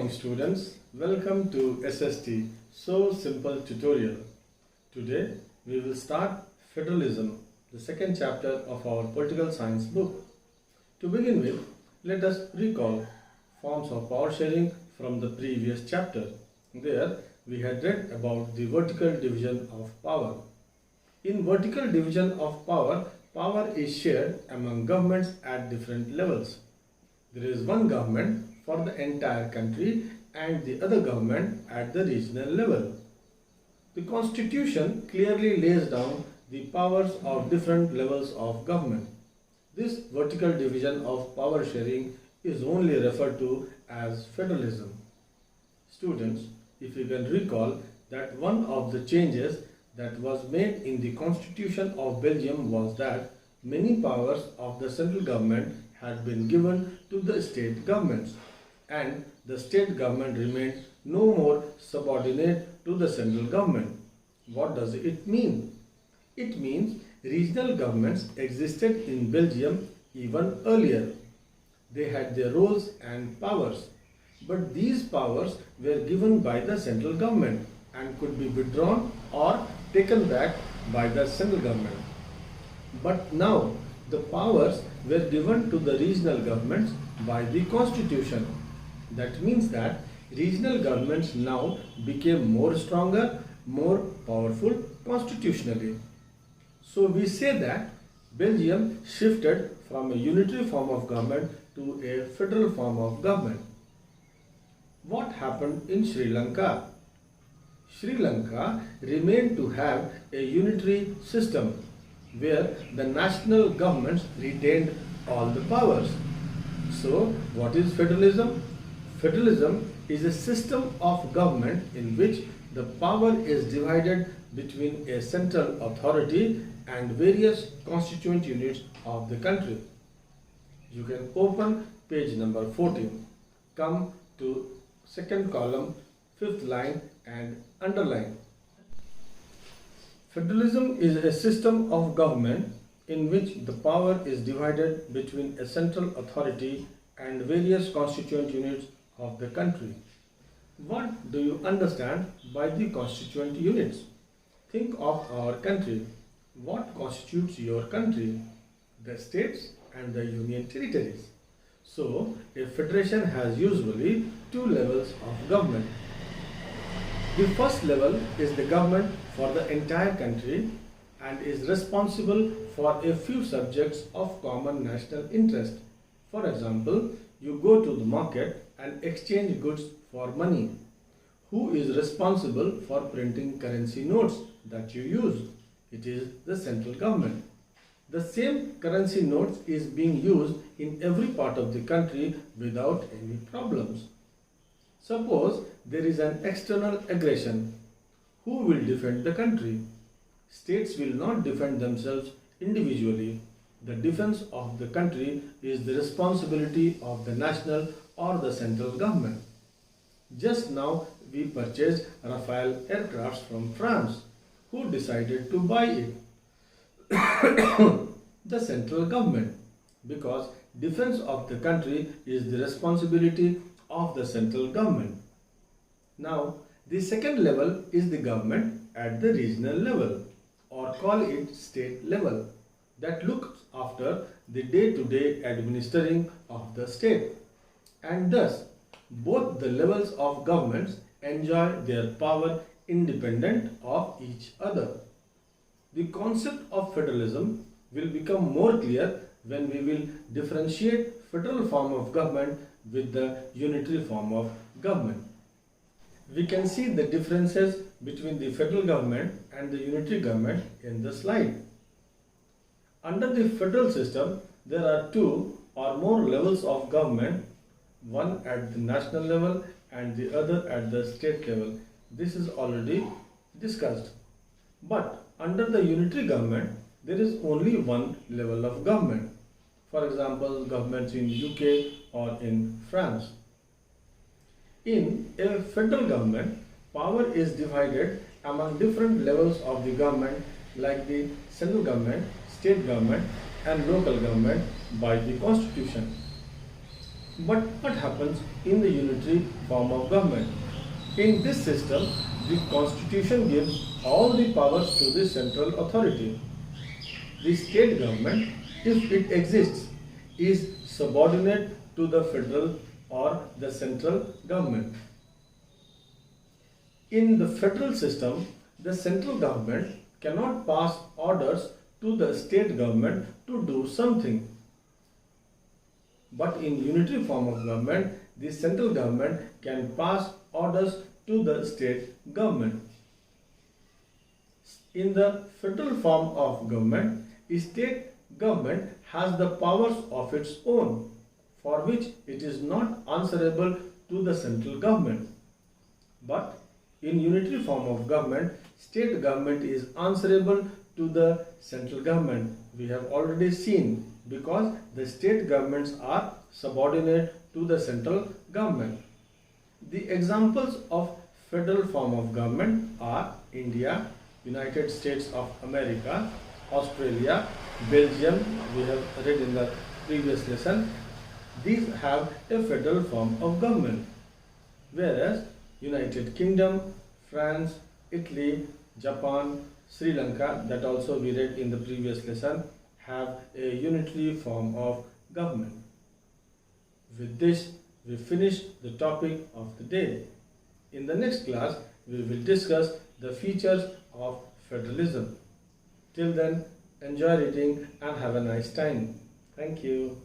morning students, welcome to SST So Simple tutorial. Today we will start Federalism, the second chapter of our political science book. To begin with, let us recall forms of power sharing from the previous chapter. There we had read about the vertical division of power. In vertical division of power, power is shared among governments at different levels. There is one government for the entire country and the other government at the regional level. The Constitution clearly lays down the powers of different levels of government. This vertical division of power sharing is only referred to as federalism. Students, if you can recall that one of the changes that was made in the Constitution of Belgium was that many powers of the central government had been given to the state governments, and the state government remained no more subordinate to the central government. What does it mean? It means regional governments existed in Belgium even earlier. They had their roles and powers, but these powers were given by the central government and could be withdrawn or taken back by the central government. But now the powers were given to the regional governments by the Constitution. That means that regional governments now became more stronger, more powerful constitutionally. So we say that Belgium shifted from a unitary form of government to a federal form of government. What happened in Sri Lanka? Sri Lanka remained to have a unitary system where the national governments retained all the powers. So, what is federalism? Federalism is a system of government in which the power is divided between a central authority and various constituent units of the country. You can open page number 14. Come to second column, fifth line and underline. Federalism is a system of government in which the power is divided between a central authority and various constituent units of the country. What do you understand by the constituent units? Think of our country. What constitutes your country? The states and the union territories. So, a federation has usually two levels of government. The first level is the government for the entire country and is responsible for a few subjects of common national interest. For example, you go to the market and exchange goods for money. Who is responsible for printing currency notes that you use? It is the central government. The same currency notes is being used in every part of the country without any problems. Suppose there is an external aggression. Who will defend the country? States will not defend themselves individually. The defense of the country is the responsibility of the national or the central government. Just now we purchased Rafale aircrafts from France. Who decided to buy it? The central government, because defense of the country is the responsibility of the central government. Now, the second level is the government at the regional level, or call it state level, that looks after the day-to-day administering of the state. And thus, both the levels of governments enjoy their power independent of each other. The concept of federalism will become more clear when we will differentiate federal form of government with the unitary form of government. We can see the differences between the federal government and the unitary government in the slide. Under the federal system, there are two or more levels of government, one at the national level and the other at the state level. This is already discussed. But under the unitary government, there is only one level of government. For example, governments in UK or in France. In a federal government, power is divided among different levels of the government like the central government, state government and local government by the Constitution. But what happens in the unitary form of government? In this system, the constitution gives all the powers to the central authority. The state government, if it exists, is subordinate to the federal or the central government. In the federal system, the central government cannot pass orders to the state government to do something. But in unitary form of government, the central government can pass orders to the state government. In the federal form of government, a state government has the powers of its own, for which it is not answerable to the central government. But in unitary form of government, state government is answerable to the central government. We have already seen, because the state governments are subordinate to the central government. The examples of federal form of government are India, United States of America, Australia, Belgium, we have read in the previous lesson. These have a federal form of government, whereas United Kingdom, France, Italy, Japan, Sri Lanka, that also we read in the previous lesson, have a unitary form of government. With this, we finish the topic of the day. In the next class, we will discuss the features of federalism. Till then, enjoy reading and have a nice time. Thank you.